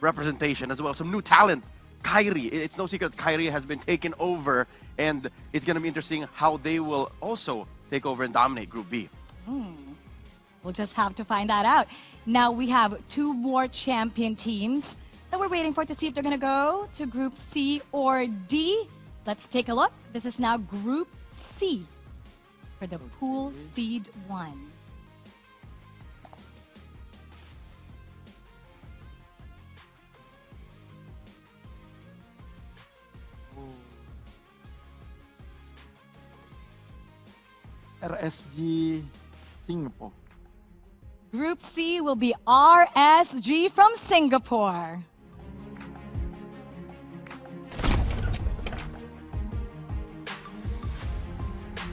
representation as well. Some new talent. Kyrie, it's no secret Kyrie has been taken over, and it's going to be interesting how they will also take over and dominate Group B. We'll just have to find that out. Now we have 2 more champion teams that we're waiting for to see if they're going to go to Group C or D. Let's take a look. This is now Group C for the pool seed 1. RSG Singapore. Group C will be RSG from Singapore.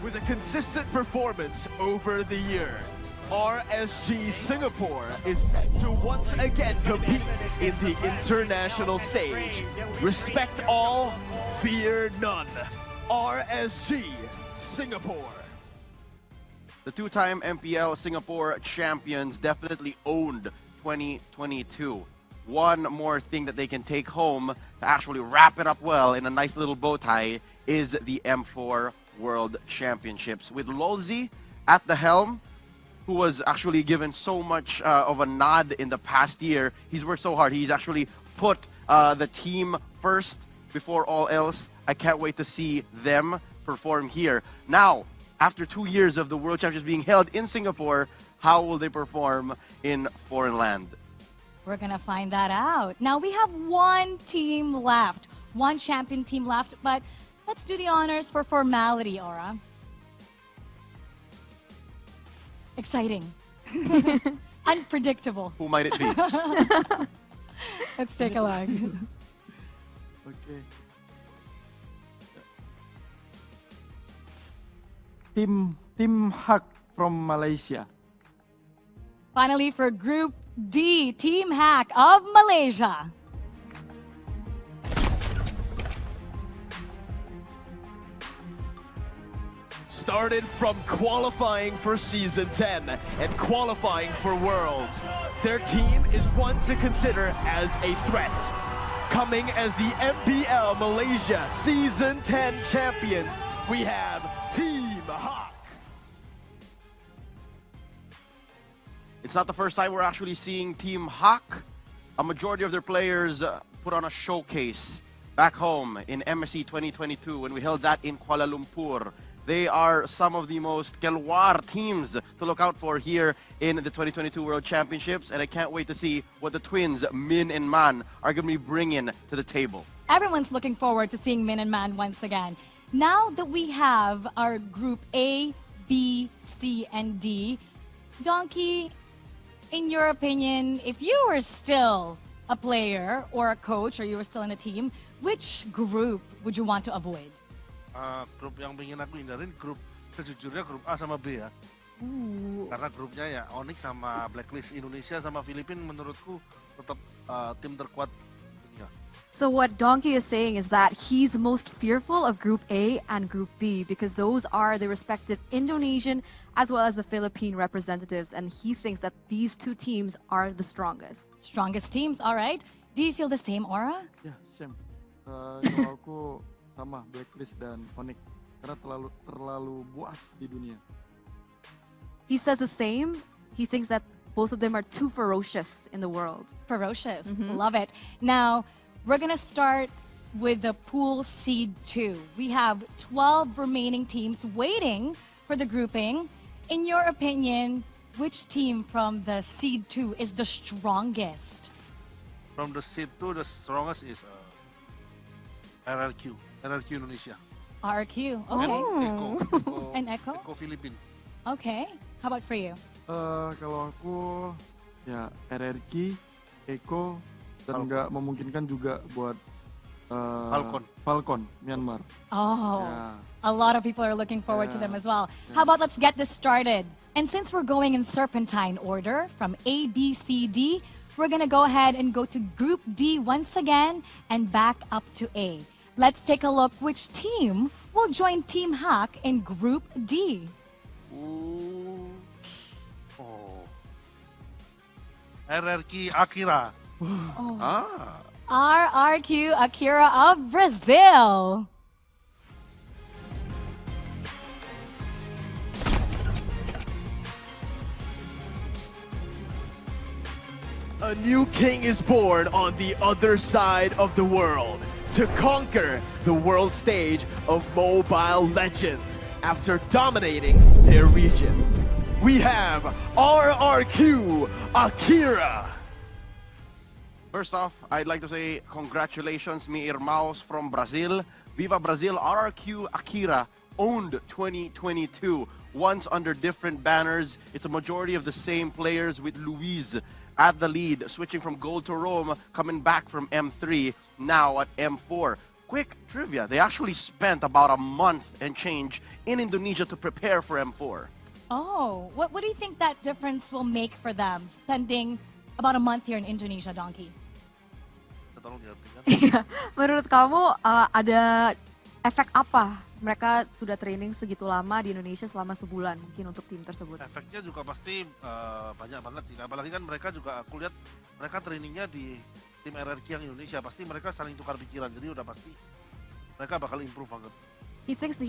With a consistent performance over the year, RSG Singapore is set to once again compete in the international stage. Respect all, fear none. RSG Singapore. The 2-time MPL Singapore champions definitely owned 2022. One more thing that they can take home to actually wrap it up well in a nice little bow tie is the M4 World Championships. With Lolzi at the helm, who was actually given so much of a nod in the past year. He's worked so hard. He's actually put the team first before all else. I can't wait to see them perform here. Now, after 2 years of the World Championships being held in Singapore, how will they perform in foreign land? We're going to find that out. Now, we have 1 team left, 1 champion team left, but let's do the honors for formality, Aura. Exciting. Unpredictable. Who might it be? Let's take a look. Okay. Team Hack from Malaysia. Finally, for Group D, Team Hack of Malaysia. Started from qualifying for Season 10 and qualifying for Worlds. Their team is one to consider as a threat. Coming as the MPL Malaysia Season 10 champions, we have Team Hack. It's not the first time we're actually seeing Team Hack. A majority of their players put on a showcase back home in MSC 2022 when we held that in Kuala Lumpur. They are some of the most Kelwar teams to look out for here in the 2022 World Championships, and I can't wait to see what the twins, Min and Man, are going to be bringing to the table. Everyone's looking forward to seeing Min and Man once again. Now that we have our Group A, B, C, and D, Donkey, in your opinion, if you were still a player or a coach or you were still in a team, which group would you want to avoid? Grup yang ingin aku hindarin grup sejujurnya grup A sama B ya. Karena grupnya ya ONIC sama Blacklist. Indonesia sama Filipina menurutku tetap tim terkuat dunia. So what Donkey is saying is that he's most fearful of Group A and Group B because those are the respective Indonesian as well as the Philippine representatives, and he thinks that these 2 teams are the strongest. Strongest teams, all right. Do you feel the same, Aura? Ya, same. Kalau aku sama Blacklist dan ONIC karena terlalu buas di dunia. He says the same. He thinks that both of them are too ferocious in the world. Ferocious. Love it. Now, we're going to start with the pool seed 2. We have 12 remaining teams waiting for the grouping. In your opinion, which team from the seed 2 is the strongest? From the seed 2, the strongest is RRQ Indonesia. RRQ, okay. And Echo? Echo Filipina. Okay. How about for you? Kalau aku ya RRQ, Eko, dan nggak memungkinkan juga buat Falcon Myanmar. Oh, Yeah. a lot of people are looking forward to Yeah. them as well. How about let's get this started? And since we're going in serpentine order from A, B, C, D, we're going to go ahead and go to Group D once again and back up to A. Let's take a look which team will join Team Hack in Group D. RRQ Akira Ah. RRQ Akira of Brazil. A new king is born on the other side of the world to conquer the world stage of Mobile Legends after dominating their region. We have RRQ Akira. First off, I'd like to say congratulations, mi irmãos from Brazil. Viva Brazil! RRQ Akira owned 2022. Once under different banners, it's a majority of the same players with Luis at the lead, switching from gold to Rome, coming back from M3, now at M4. Quick trivia, they actually spent about a month and change in Indonesia to prepare for M4. Oh, what do you think that difference will make for them, spending about a month here in Indonesia, Donkey? Tolong diartikan. Iya. Menurut kamu ada efek apa? Mereka sudah training segitu lama di Indonesia selama sebulan mungkin untuk tim tersebut. Efeknya juga pasti banyak banget sih. Apalagi kan mereka juga, aku lihat mereka trainingnya di tim RRQ yang Indonesia. Pasti mereka saling tukar pikiran. Jadi udah pasti mereka bakal improve banget. He thinks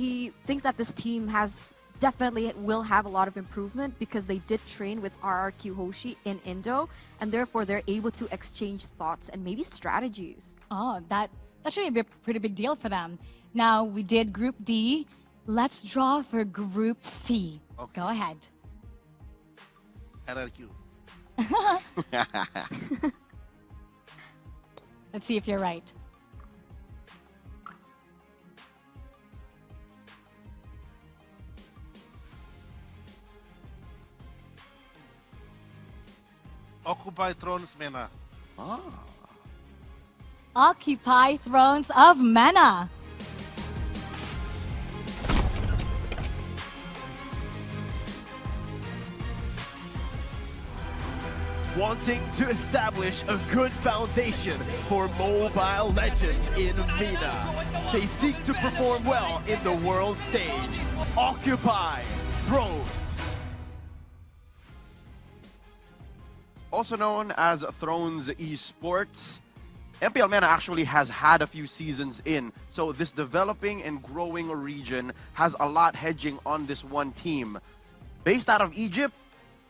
that this team has definitely will have a lot of improvement because they did train with RRQ Hoshi in Indo, and therefore they're able to exchange thoughts and maybe strategies. Oh, that should be a pretty big deal for them. Now, we did Group D. Let's draw for Group C. Okay. Go ahead. RRQ. Let's see if you're right. Occupy Thrones Mena. Ah. Occupy Thrones of Mana. Wanting to establish a good foundation for Mobile Legends in MENA. They seek to perform well in the world stage. Occupy Thrones. Also known as Thrones Esports, MPL MENA actually has had a few seasons in, so this developing and growing region has a lot hedging on this one team. Based out of Egypt,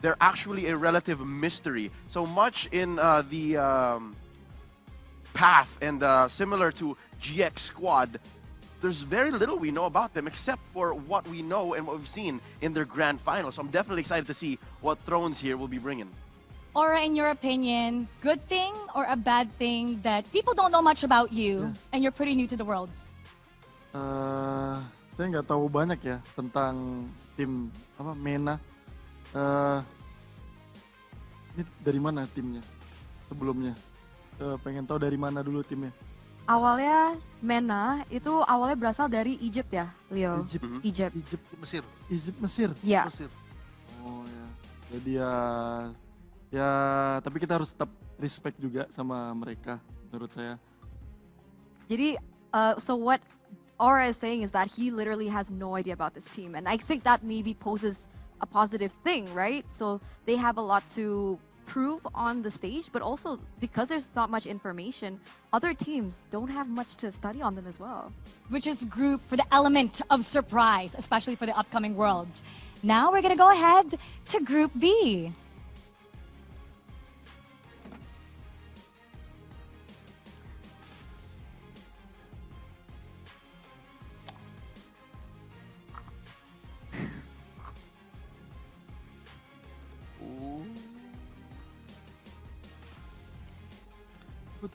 they're actually a relative mystery. So much in the path and similar to GX Squad, there's very little we know about them except for what we know and what we've seen in their grand final. So I'm definitely excited to see what Thrones here will be bringing. Aura, in your opinion, good thing or a bad thing that people don't know much about you and you're pretty new to the worlds? Saya nggak tahu banyak ya tentang tim MENA. Ini dari mana timnya sebelumnya? Pengen tahu dari mana dulu timnya? Awalnya MENA itu awalnya berasal dari Egypt ya, Leo? Egypt. Mesir. Mesir? Ya. Mesir. Oh ya. Jadi ya tapi kita harus tetap respect juga sama mereka menurut saya. Jadi, so what Aura is saying is that he literally has no idea about this team. And I think that maybe poses a positive thing, right? So they have a lot to prove on the stage, but also because there's not much information, other teams don't have much to study on them as well. Which is group for the element of surprise, especially for the upcoming worlds. Now we're gonna go ahead to Group B.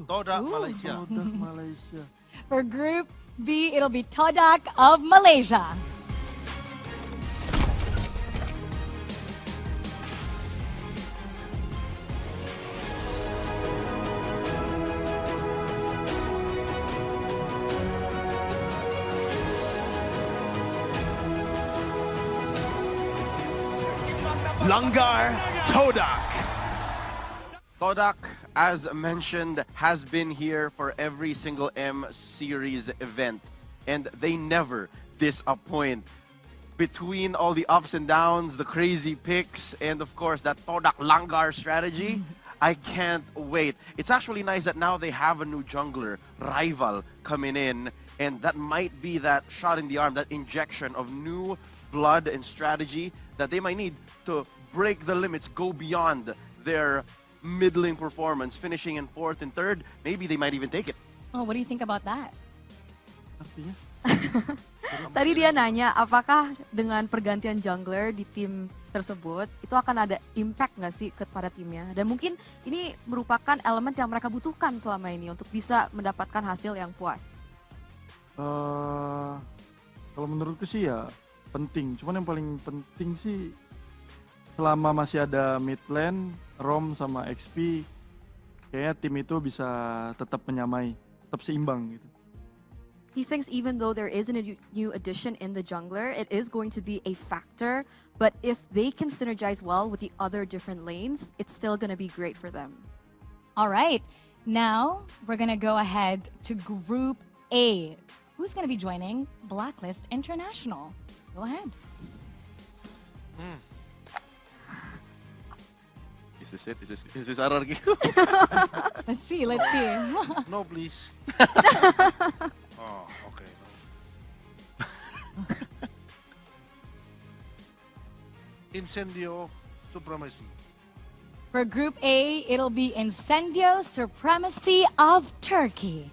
Todak Malaysia. Todak Malaysia. For Group B, it'll be Todak of Malaysia. Langar Todak. Todak, as mentioned, has been here for every single M Series event, and they never disappoint. Between all the ups and downs, the crazy picks, and of course that Todak Langar strategy, I can't wait. It's actually nice that now they have a new jungler, rival, coming in, and that might be that shot in the arm, that injection of new blood and strategy that they might need to break the limits, go beyond their middling performance, finishing in 4th and 3rd. Maybe they might even take it. Oh, what do you think about that? Artinya? Tadi dia nanya, apakah dengan pergantian jungler di tim tersebut, itu akan ada impact nggak sih kepada timnya? Dan mungkin ini merupakan elemen yang mereka butuhkan selama ini untuk bisa mendapatkan hasil yang puas. Kalau menurutku sih ya penting. Cuman yang paling penting sih selama masih ada mid lane, Rom sama XP, kayaknya tim itu bisa tetap menyamai, tetap seimbang gitu. He thinks even though there is a new addition in the jungler, it is going to be a factor. But if they can synergize well with the other different lanes, it's still going to be great for them. All right, now we're gonna go ahead to Group A. Who's gonna be joining Blacklist International? Go ahead. Is this it? Is this RRQ? Let's see, let's see. No, please. Oh, okay. Incendio Supremacy. For Group A, it'll be Incendio Supremacy of Turkey.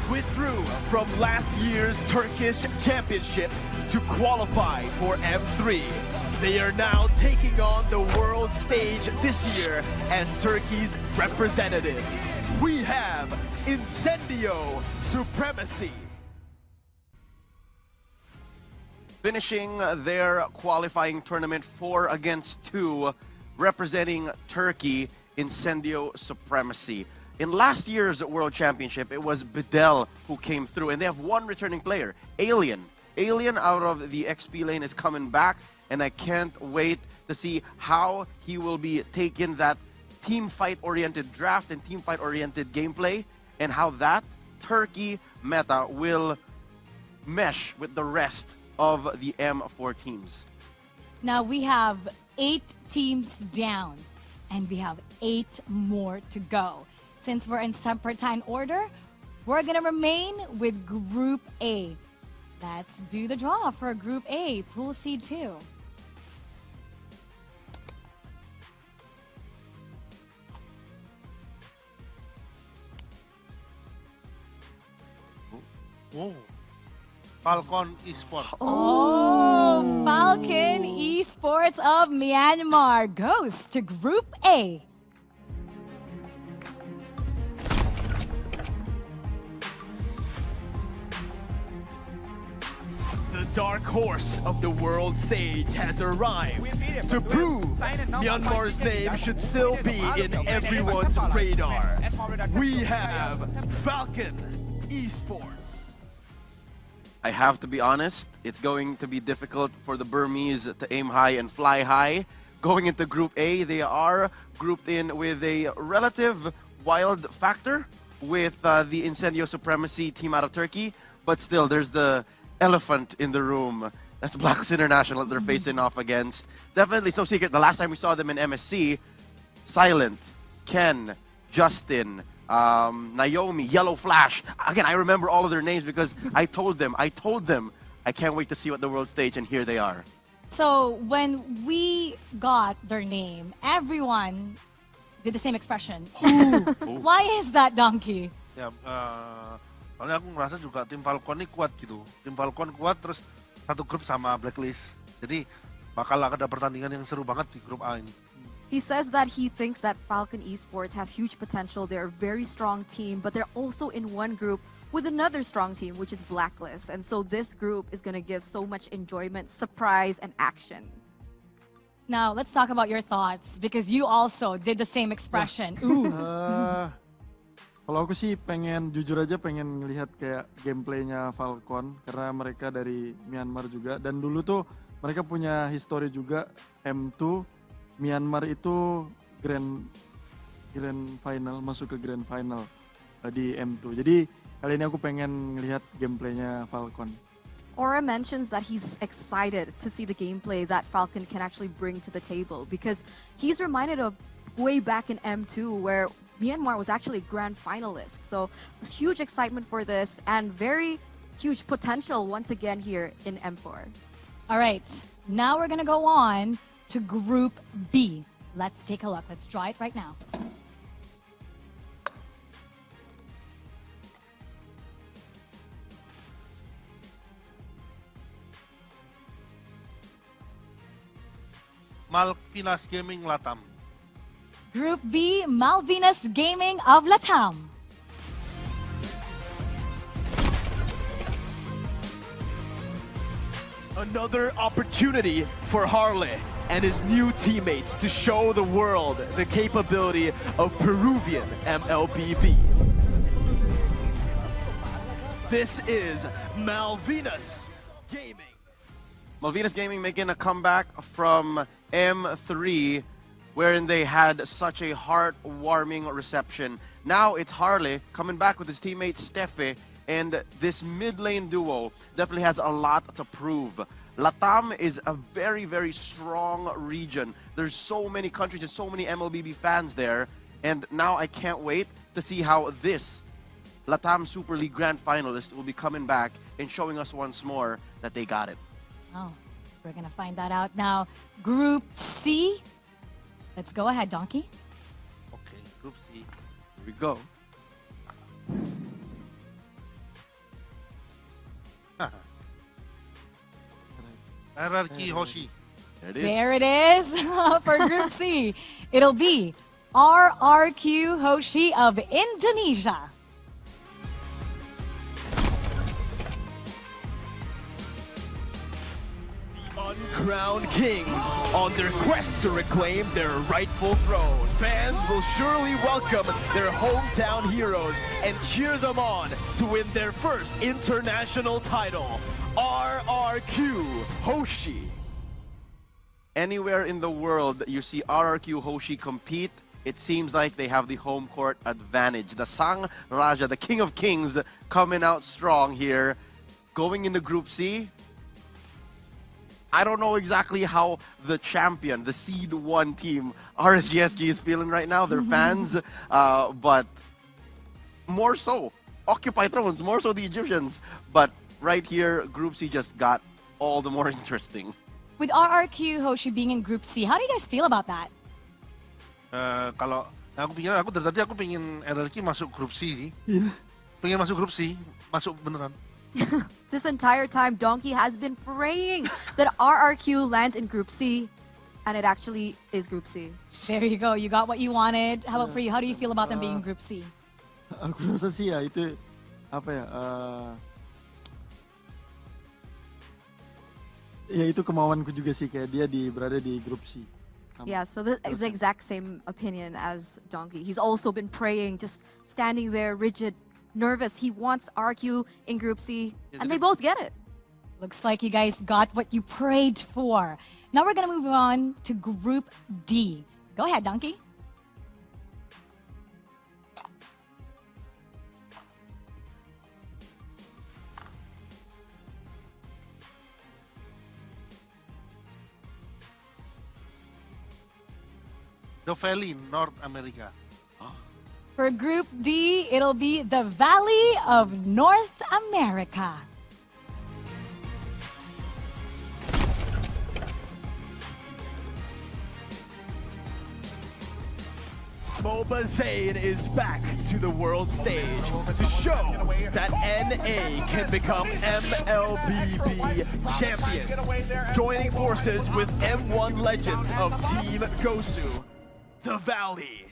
Withdrew from last year's Turkish Championship to qualify for M3. They are now taking on the world stage this year as Turkey's representative. We have Incendio Supremacy. Finishing their qualifying tournament 4 against 2, representing Turkey, Incendio Supremacy. In last year's World Championship, it was Bedell who came through, and they have one returning player, Alien. Alien out of the XP lane is coming back, and I can't wait to see how he will be taking that team fight-oriented draft and team fight-oriented gameplay, and how that Turkey meta will mesh with the rest of the M4 teams. Now we have 8 teams down, and we have 8 more to go. Since we're in separate time order, we're gonna remain with Group A. Let's do the draw for Group A, Pool C2. Oh, Falcon Esports. Oh, Falcon Esports of Myanmar goes to Group A. The dark horse of the world stage has arrived to prove Myanmar's name should still be in everyone's radar. We have Falcon Esports. I have to be honest, it's going to be difficult for the Burmese to aim high and fly high. Going into Group A, they are grouped in with a relative wild factor with the Incendio Supremacy team out of Turkey, but still there's the elephant in the room. That's Blacklist International that they're facing off against. Definitely so secret. The last time we saw them in MSC, Silent, Ken, Justin, Naomi, Yellow Flash. Again, I remember all of their names because I told them, I can't wait to see what the world stage, and here they are. So when we got their name, everyone did the same expression. Why is that, Donkey? Ya, soalnya aku ngerasa juga tim Falcon ini kuat gitu. Tim Falcon kuat, terus satu grup sama Blacklist. Jadi bakal ada pertandingan yang seru banget di grup A ini. He says that he thinks that Falcon Esports has huge potential. They're a very strong team, but they're also in one group with another strong team, which is Blacklist. And so this group is going to give so much enjoyment, surprise, and action. Now, let's talk about your thoughts, because you also did the same expression. Ooh. Kalau aku sih jujur aja pengen ngelihat kayak gameplaynya Falcon, karena mereka dari Myanmar juga, dan dulu tuh mereka punya history juga M2. Myanmar itu grand final, masuk ke grand final di M2. Jadi kali ini aku pengen ngelihat gameplaynya Falcon. Aura mentions that he's excited to see the gameplay that Falcon can actually bring to the table because he's reminded of way back in M2 where Myanmar was actually a grand finalist. So there's huge excitement for this and very huge potential once again here in M4. All right, now we're gonna go on to Group B. Let's take a look. Let's try it right now. Malvinas Gaming Latam. Group B, Malvinas Gaming of Latam. Another opportunity for Harley and his new teammates to show the world the capability of Peruvian MLBB. This is Malvinas Gaming. Malvinas Gaming making a comeback from M3, wherein they had such a heartwarming reception. Now it's Harley coming back with his teammate Steffe, and this mid lane duo definitely has a lot to prove. Latam is a very, very strong region. There's so many countries and so many MLBB fans there, and now I can't wait to see how this Latam Super League Grand Finalist will be coming back and showing us once more that they got it. Oh, we're gonna find that out now. Group C. Let's go ahead, Donkey. Okay, Group C. Here we go. RRQ Hoshi. There it is. There it is for Group C. It'll be RRQ Hoshi of Indonesia. Uncrowned kings on their quest to reclaim their rightful throne. Fans will surely welcome their hometown heroes and cheer them on to win their first international title. RRQ Hoshi. Anywhere in the world you see RRQ Hoshi compete, it seems like they have the home court advantage. The Sang Raja, the King of Kings, coming out strong here. Going into Group C, I don't know exactly how the champion, the Seed 1 team, RSGSG, is feeling right now. Their fans, but more so, Occupy Thrones, more so the Egyptians. But right here, Group C just got all the more interesting. With RRQ Hoshi being in Group C, how do you guys feel about that? Kalau aku dari tadi aku pengen RRQ masuk Grup C sih. Iya. Pengen masuk Grup C, masuk beneran. This entire time, Donkey has been praying that RRQ lands in Group C, and it actually is Group C. There you go. You got what you wanted. How about for you? How do you feel about them being in Group C? Aku rasa sih ya itu apa ya? Ya itu kemauanku juga sih kayak dia berada di Grup C. Yeah, so this is the exact same opinion as Donkey. He's also been praying, just standing there rigid, nervous. He wants RQ in Group C, and they both get it. Looks like you guys got what you prayed for. Now we're going to move on to Group D. Go ahead, Donkey. The Valley, North America. For Group D, it'll be the Valley of North America. MOBA Zayn is back to the world stage to show that NA can become MLBB champions, joining forces with M1 legends of Team Gosu, the Valley.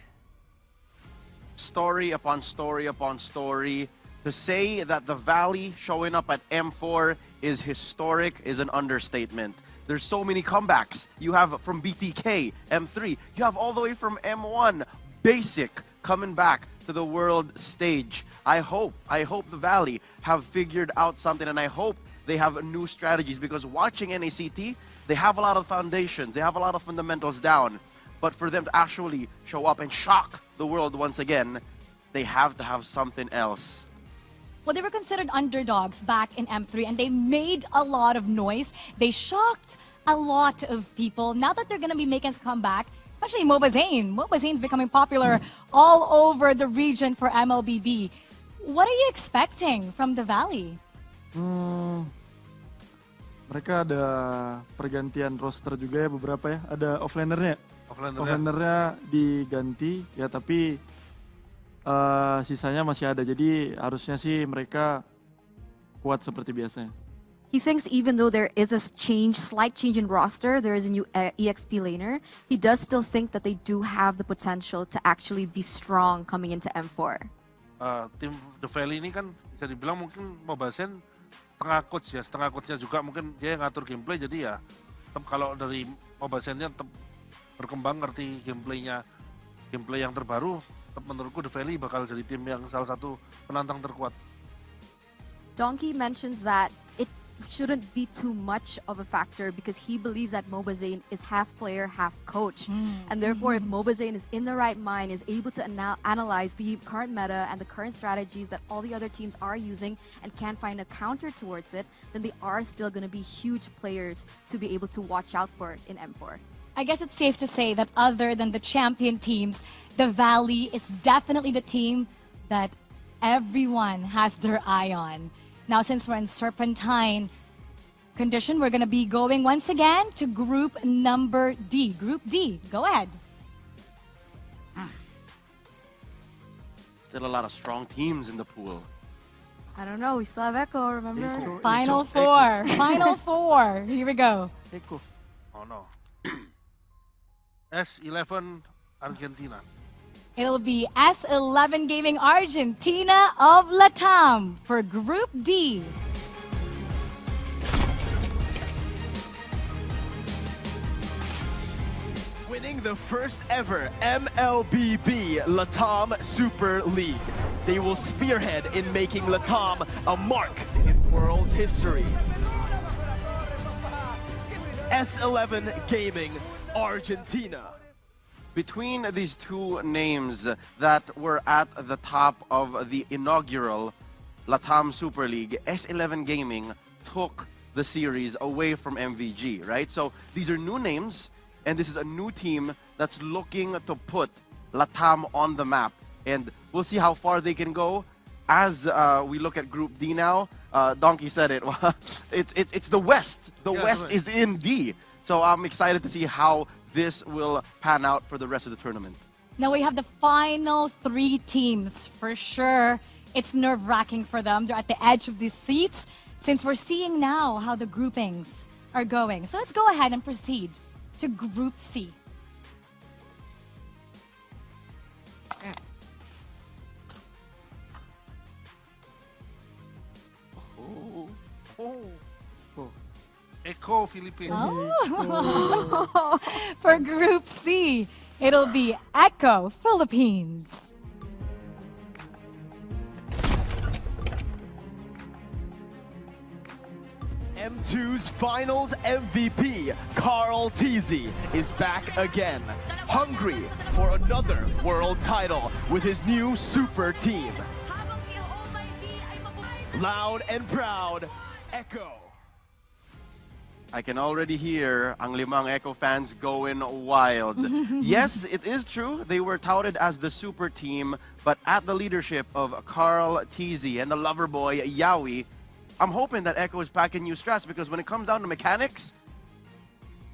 Story upon story upon story. To say that the Valley showing up at M4 is historic is an understatement. There's so many comebacks. You have from BTK, M3. You have all the way from M1, Basic, coming back to the world stage. I hope the Valley have figured out something, and I hope they have new strategies, because watching NACT, they have a lot of foundations, they have a lot of fundamentals down. But for them to actually show up and shock the world once again, they have to have something else. Well, they were considered underdogs back in M3 and they made a lot of noise. They shocked a lot of people. Now that they're going to be making a comeback, especially Moba Zane. Moba Zane's becoming popular all over the region for MLBB. What are you expecting from the Valley? Mereka ada pergantian roster juga ya beberapa ya. Ada offlanernya. Offlanernya diganti ya, tapi sisanya masih ada. Jadi harusnya sih mereka kuat seperti biasanya. He thinks even though there is a slight change in roster, there is a new EXP laner, he does still think that they do have the potential to actually be strong coming into M4. Tim The Valley ini kan bisa dibilang mungkin Moba Zane setengah coachnya juga mungkin dia yang ngatur gameplay, jadi ya tetap kalau dari Moba Zane-nya tetap berkembang, ngerti gameplay yang terbaru, tetap menurutku The Valley bakal jadi tim yang salah satu penantang terkuat. Donkey mentions that it shouldn't be too much of a factor because he believes that Moba Zane is half player, half coach. And therefore, if Moba Zane is in the right mind, is able to analyze the current meta and the current strategies that all the other teams are using and can find a counter towards it, then they are still going to be huge players to be able to watch out for in M4. I guess it's safe to say that other than the champion teams, the Valley is definitely the team that everyone has their eye on. Now, since we're in Serpentine condition, we're going to be going once again to group number D. Group D, go ahead. Still a lot of strong teams in the pool. I don't know, we still have Echo, remember? Final four, final four. Here we go. Echo. Oh no. S11 Argentina. It'll be S11 Gaming Argentina of Latam for Group D. Winning the first ever MLBB Latam Super League. They will spearhead in making Latam a mark in world history. S11 Gaming Argentina. Between these two names that were at the top of the inaugural Latam Super League, S11 Gaming took the series away from MVG, right? So these are new names, and this is a new team that's looking to put Latam on the map. And we'll see how far they can go as we look at Group D now. Donkey said it. It's the West. The West is in D. So I'm excited to see how this will pan out for the rest of the tournament. Now we have the final three teams. For sure, it's nerve-wracking for them. They're at the edge of these seats since we're seeing now how the groupings are going. So let's go ahead and proceed to Group C. Echo Philippines. Oh. For Group C, it'll be Echo Philippines. M2's finals MVP, Carl Teasy, is back again, hungry for another world title with his new super team. Loud and proud, Echo. I can already hear ang limang Echo fans going wild. Yes, it is true. They were touted as the super team, but at the leadership of Carl Teasy and the lover boy, Yawi, I'm hoping that Echo is packing new strats because when it comes down to mechanics,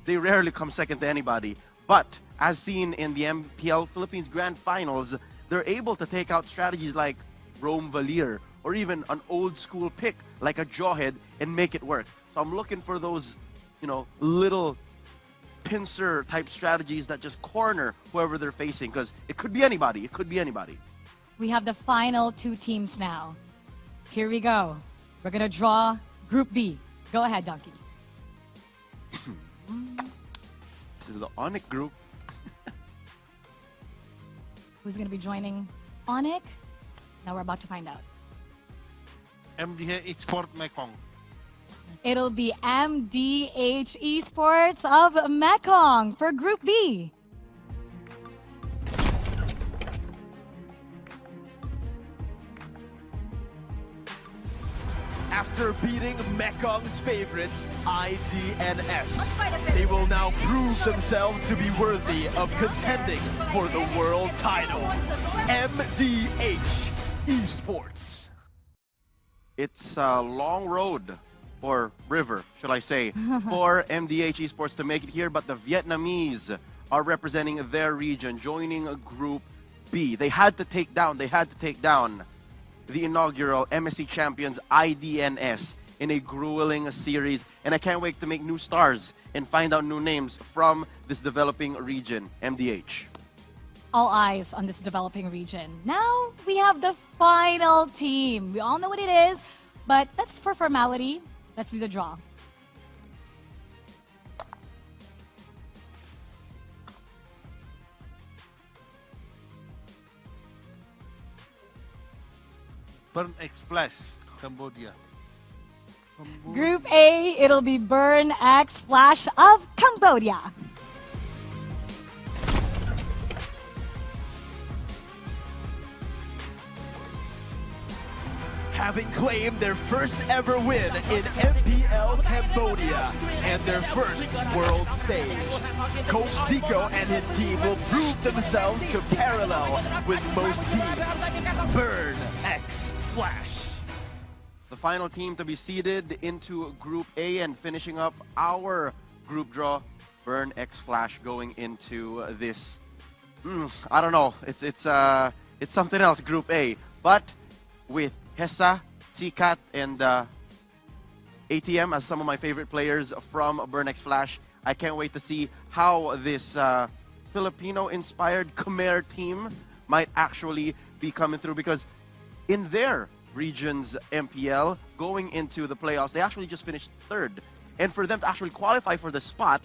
they rarely come second to anybody. But as seen in the MPL Philippines Grand Finals, they're able to take out strategies like Rome Valier or even an old school pick like a Jawhead and make it work. So I'm looking for those, you know, little pincer type strategies that just corner whoever they're facing because it could be anybody. It could be anybody. We have the final two teams now. Here we go. We're going to draw Group B. Go ahead, Donkey. This is the ONIC group. Who's going to be joining ONIC? Now we're about to find out. MDH Esport Mekong. It'll be MDH Esports of Mekong for Group B. After beating Mekong's favorites, IDNS, they will now prove themselves to be worthy of contending for the world title. MDH Esports. It's a long road, or river, should I say, for MDH Esports to make it here, but the Vietnamese are representing their region, joining Group B. They had to take down the inaugural MSC champions IDNS in a grueling series, and I can't wait to make new stars and find out new names from this developing region, MDH. All eyes on this developing region. Now we have the final team. We all know what it is, but that's for formality. Let's do the draw. Burn X Flash, Cambodia. Group A, it'll be Burn X Flash of Cambodia. Having claimed their first ever win in MPL Cambodia and their first world stage, Coach Zico and his team will prove themselves to parallel with most teams. Burn X Flash. The final team to be seeded into Group A and finishing up our group draw, Burn X Flash going into this. I don't know. It's something else, Group A, but with Hessa, Sikat, and ATM as some of my favorite players from Burn X Flash. I can't wait to see how this Filipino-inspired Khmer team might actually be coming through, because in their region's MPL, going into the playoffs, they actually just finished third. And for them to actually qualify for the spot,